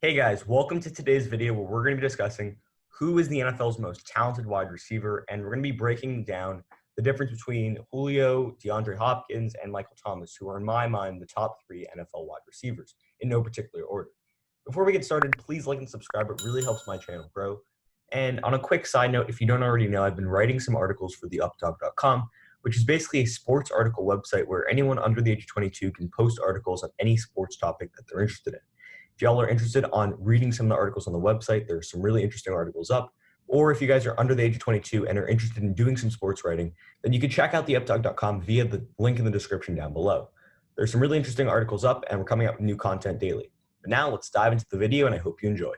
Hey guys, welcome to today's video where we're going to be discussing who is the NFL's most talented wide receiver, and we're going to be breaking down the difference between Julio, DeAndre Hopkins, and Michael Thomas, who are in my mind the top three NFL wide receivers in no particular order. Before we get started, please like and subscribe. It really helps my channel grow. And on a quick side note, if you don't already know, I've been writing some articles for theupdog.com, which is basically a sports article website where anyone under the age of 22 can post articles on any sports topic that they're interested in. If y'all are interested on reading some of the articles on the website, there's some really interesting articles up. Or if you guys are under the age of 22 and are interested in doing some sports writing, then you can check out theupdog.com via the link in the description down below. There's some really interesting articles up, and we're coming out with new content daily. But now let's dive into the video, and I hope you enjoy.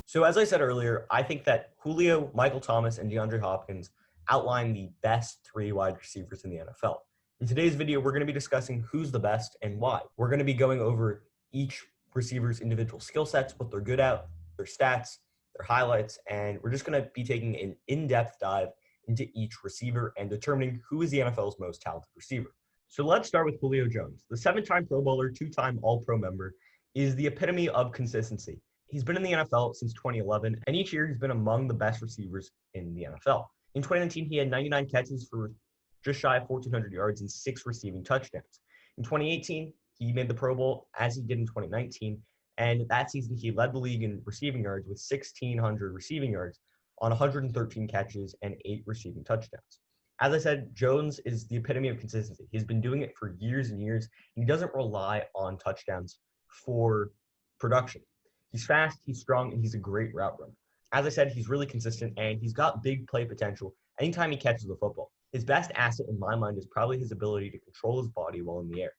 So as I said earlier, I think that Julio, Michael Thomas, and DeAndre Hopkins outline the best three wide receivers in the NFL. In today's video, we're going to be discussing who's the best and why. We're going to be going over each receiver's individual skill sets, what they're good at, their stats, their highlights, and we're just going to be taking an in-depth dive into each receiver and determining who is the NFL's most talented receiver. So let's start with Julio Jones. The 7-time Pro Bowler, 2-time All-Pro member, is the epitome of consistency. He's been in the NFL since 2011, and each year he's been among the best receivers in the NFL. In 2019, he had 99 catches for just shy of 1,400 yards and 6 receiving touchdowns. In 2018, he made the Pro Bowl as he did in 2019, and that season he led the league in receiving yards with 1,600 receiving yards on 113 catches and 8 receiving touchdowns. As I said, Jones is the epitome of consistency. He's been doing it for years and years, and he doesn't rely on touchdowns for production. He's fast, he's strong, and he's a great route runner. As I said, he's really consistent, and he's got big play potential anytime he catches the football. His best asset in my mind is probably his ability to control his body while in the air.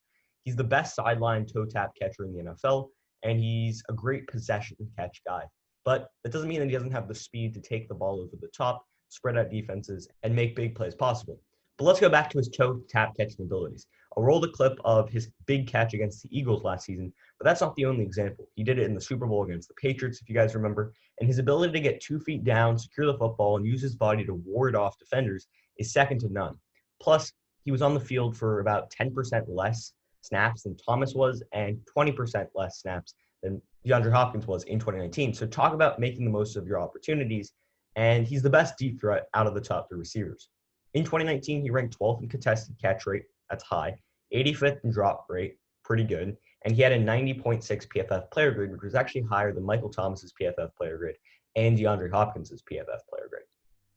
He's the best sideline toe tap catcher in the NFL, and he's a great possession catch guy. But that doesn't mean that he doesn't have the speed to take the ball over the top, spread out defenses, and make big plays possible. But let's go back to his toe tap catching abilities. I'll roll the clip of his big catch against the Eagles last season, but that's not the only example. He did it in the Super Bowl against the Patriots, if you guys remember, and his ability to get 2 feet down, secure the football, and use his body to ward off defenders is second to none. Plus, he was on the field for about 10% less snaps than Thomas was and 20% less snaps than DeAndre Hopkins was in 2019. So talk about making the most of your opportunities, and he's the best deep threat out of the top 3 receivers. In 2019, he ranked 12th in contested catch rate, that's high, 85th in drop rate, pretty good, and he had a 90.6 PFF player grade, which was actually higher than Michael Thomas's PFF player grade and DeAndre Hopkins's PFF player grade.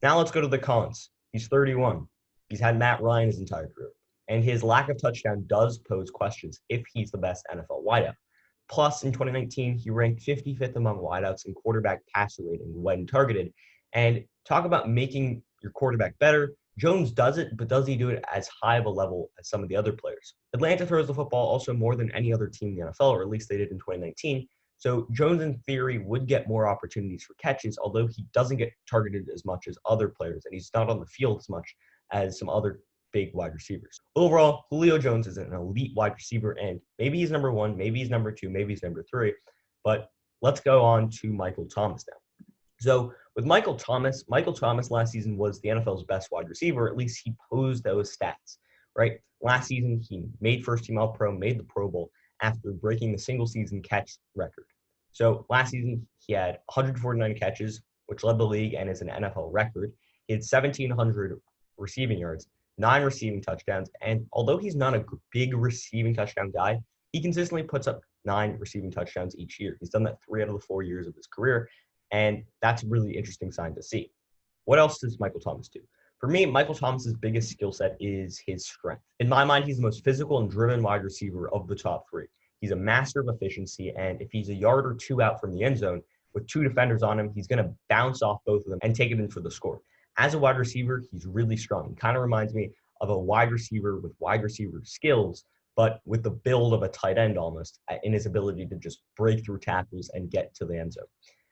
Now let's go to the cons. He's 31. He's had Matt Ryan his entire career, and his lack of touchdown does pose questions if he's the best NFL wideout. Plus, in 2019, he ranked 55th among wideouts in quarterback passer rating when targeted. And talk about making your quarterback better. Jones does it, but does he do it as high of a level as some of the other players? Atlanta throws the football also more than any other team in the NFL, or at least they did in 2019. So Jones, in theory, would get more opportunities for catches, although he doesn't get targeted as much as other players, and he's not on the field as much as some other big wide receivers. Overall, Julio Jones is an elite wide receiver, and maybe he's number 1, maybe he's number 2, maybe he's number 3. But let's go on to Michael Thomas now. So with Michael Thomas last season was the NFL's best wide receiver. At least he posed those stats, right? Last season, he made first-team All-Pro, made the Pro Bowl after breaking the single-season catch record. So last season, he had 149 catches, which led the league and is an NFL record. He had 1,700 receiving yards, 9 receiving touchdowns, and although he's not a big receiving touchdown guy, he consistently puts up 9 receiving touchdowns each year. He's done that 3 out of the 4 years of his career, and that's a really interesting sign to see. What else does Michael Thomas do? For me, Michael Thomas's biggest skill set is his strength. In my mind, he's the most physical and driven wide receiver of the top 3. He's a master of efficiency, and if he's a yard or 2 out from the end zone with 2 defenders on him, he's going to bounce off both of them and take it in for the score. As a wide receiver, he's really strong. He kind of reminds me of a wide receiver with wide receiver skills, but with the build of a tight end almost in his ability to just break through tackles and get to the end zone.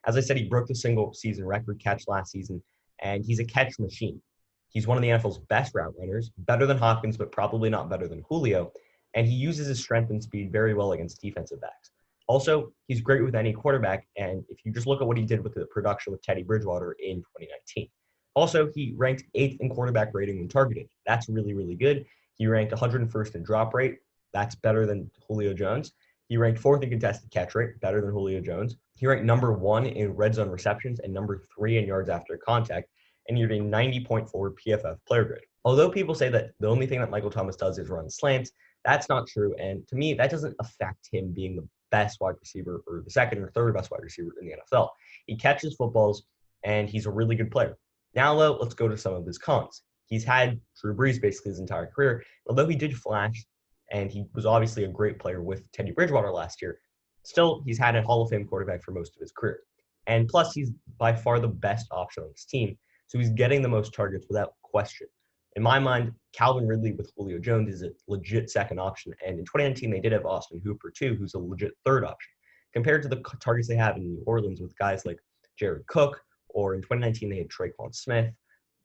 As I said, he broke the single-season record catch last season, and he's a catch machine. He's one of the NFL's best route runners, better than Hopkins, but probably not better than Julio, and he uses his strength and speed very well against defensive backs. Also, he's great with any quarterback, and if you just look at what he did with the production with Teddy Bridgewater in 2019. Also, he ranked 8th in quarterback rating when targeted. That's really, really good. He ranked 101st in drop rate. That's better than Julio Jones. He ranked 4th in contested catch rate, better than Julio Jones. He ranked number 1 in red zone receptions and number 3 in yards after contact, and he had a 90.4 PFF player grade. Although people say that the only thing that Michael Thomas does is run slants, that's not true. And to me, that doesn't affect him being the best wide receiver or the second or third best wide receiver in the NFL. He catches footballs, and he's a really good player. Now, let's go to some of his cons. He's had Drew Brees basically his entire career. Although he did flash, and he was obviously a great player with Teddy Bridgewater last year, still, he's had a Hall of Fame quarterback for most of his career. And plus, he's by far the best option on his team, so he's getting the most targets without question. In my mind, Calvin Ridley with Julio Jones is a legit second option, and in 2019, they did have Austin Hooper, too, who's a legit third option. Compared to the targets they have in New Orleans with guys like Jared Cook, or in 2019, they had Traquan Smith,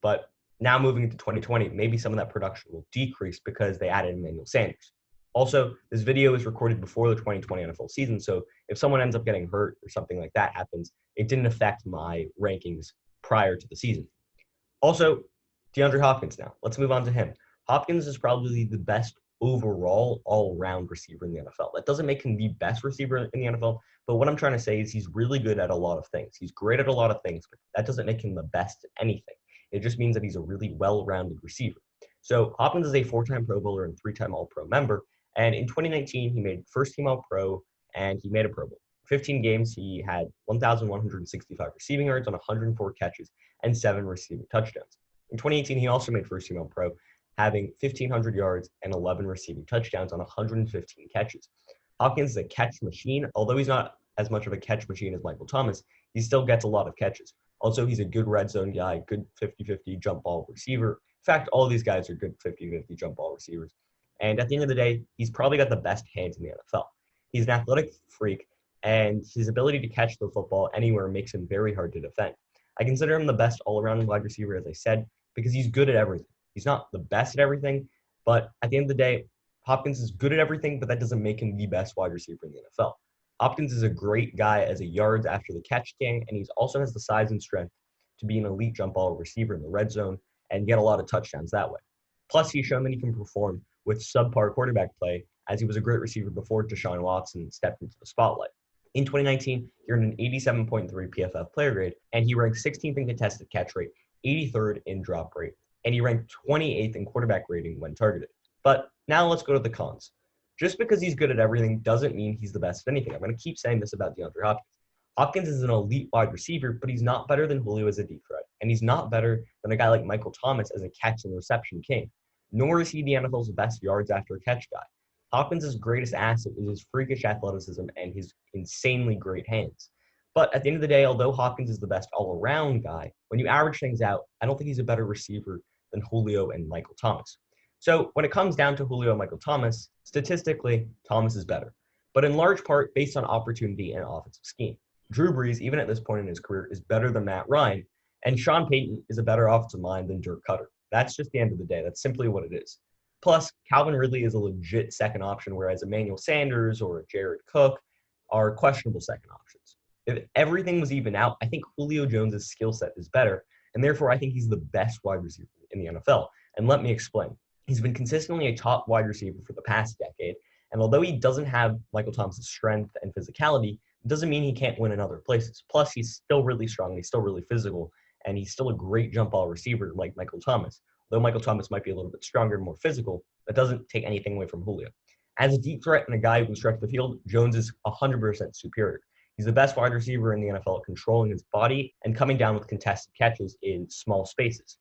but now moving into 2020, maybe some of that production will decrease because they added Emmanuel Sanders. Also, this video is recorded before the 2020 NFL season, so if someone ends up getting hurt or something like that happens, it didn't affect my rankings prior to the season. Also, DeAndre Hopkins now. Let's move on to him. Hopkins is probably the best overall all-around receiver in the NFL. That doesn't make him the best receiver in the NFL, but what I'm trying to say is he's really good at a lot of things. He's great at a lot of things, but that doesn't make him the best at anything. It just means that he's a really well-rounded receiver. So Hopkins is a 4-time Pro Bowler and 3-time All-Pro member, and in 2019, he made first-team All-Pro, and he made a Pro Bowl. 15 games, he had 1,165 receiving yards on 104 catches and 7 receiving touchdowns. In 2018, he also made first-team All-Pro, having 1,500 yards and 11 receiving touchdowns on 115 catches. Hopkins is a catch machine. Although he's not as much of a catch machine as Michael Thomas, he still gets a lot of catches. Also, he's a good red zone guy, good 50-50 jump ball receiver. In fact, all these guys are good 50-50 jump ball receivers. And at the end of the day, he's probably got the best hands in the NFL. He's an athletic freak, and his ability to catch the football anywhere makes him very hard to defend. I consider him the best all-around wide receiver, as I said, because he's good at everything. He's not the best at everything, but at the end of the day, Hopkins is good at everything, but that doesn't make him the best wide receiver in the NFL. Hopkins is a great guy as a yards after the catch king, and he also has the size and strength to be an elite jump ball receiver in the red zone and get a lot of touchdowns that way. Plus, he's shown that he can perform with subpar quarterback play, as he was a great receiver before Deshaun Watson stepped into the spotlight. In 2019, he earned an 87.3 PFF player grade, and he ranked 16th in contested catch rate, 83rd in drop rate, and he ranked 28th in quarterback rating when targeted. But now let's go to the cons. Just because he's good at everything doesn't mean he's the best at anything. I'm going to keep saying this about DeAndre Hopkins. Hopkins is an elite wide receiver, but he's not better than Julio as a deep threat, and he's not better than a guy like Michael Thomas as a catch and reception king, nor is he the NFL's best yards after catch guy. Hopkins' greatest asset is his freakish athleticism and his insanely great hands. But at the end of the day, although Hopkins is the best all-around guy, when you average things out, I don't think he's a better receiver than Julio and Michael Thomas. So when it comes down to Julio and Michael Thomas, statistically, Thomas is better, but in large part based on opportunity and offensive scheme. Drew Brees, even at this point in his career, is better than Matt Ryan, and Sean Payton is a better offensive mind than Dirk Cutter. That's just the end of the day. That's simply what it is. Plus, Calvin Ridley is a legit second option, whereas Emmanuel Sanders or Jared Cook are questionable second options. If everything was even out, I think Julio Jones' skill set is better, and therefore I think he's the best wide receiver in the NFL. And let me explain. He's been consistently a top wide receiver for the past decade, and although he doesn't have Michael Thomas' strength and physicality, it doesn't mean he can't win in other places. Plus, he's still really strong, he's still really physical, and he's still a great jump ball receiver like Michael Thomas. Though Michael Thomas might be a little bit stronger and more physical, that doesn't take anything away from Julio. As a deep threat and a guy who can stretch the field, Jones is 100% superior. He's the best wide receiver in the NFL at controlling his body and coming down with contested catches in small spaces.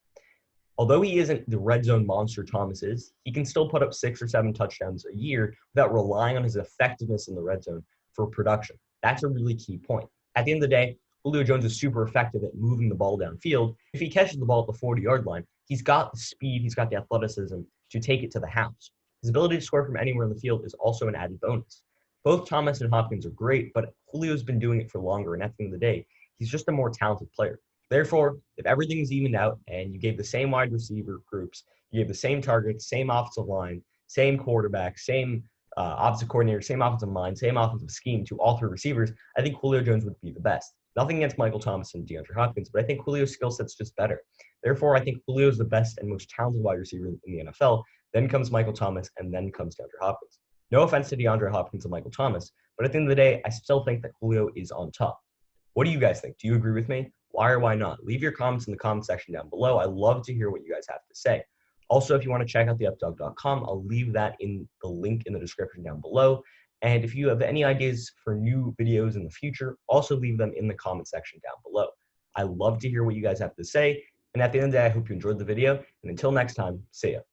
Although he isn't the red zone monster Thomas is, he can still put up 6 or 7 touchdowns a year without relying on his effectiveness in the red zone for production. That's a really key point. At the end of the day, Julio Jones is super effective at moving the ball downfield. If he catches the ball at the 40-yard line, he's got the speed, he's got the athleticism to take it to the house. His ability to score from anywhere in the field is also an added bonus. Both Thomas and Hopkins are great, but Julio's been doing it for longer, and at the end of the day, he's just a more talented player. Therefore, if everything is evened out and you gave the same wide receiver groups, you gave the same targets, same offensive line, same quarterback, same offensive coordinator, same offensive mind, same offensive scheme to all 3 receivers, I think Julio Jones would be the best. Nothing against Michael Thomas and DeAndre Hopkins, but I think Julio's skill set's just better. Therefore, I think Julio is the best and most talented wide receiver in the NFL then comes Michael Thomas, and then comes DeAndre Hopkins. No offense to DeAndre Hopkins and Michael Thomas, but at the end of the day, I still think that Julio is on top. What do you guys think? Do you agree with me? Why or why not? Leave your comments in the comment section down below. I love to hear what you guys have to say. Also, if you want to check out theupdog.com, I'll leave that in the link in the description down below. And if you have any ideas for new videos in the future, also leave them in the comment section down below. I love to hear what you guys have to say. And at the end of the day, I hope you enjoyed the video. And until next time, see ya.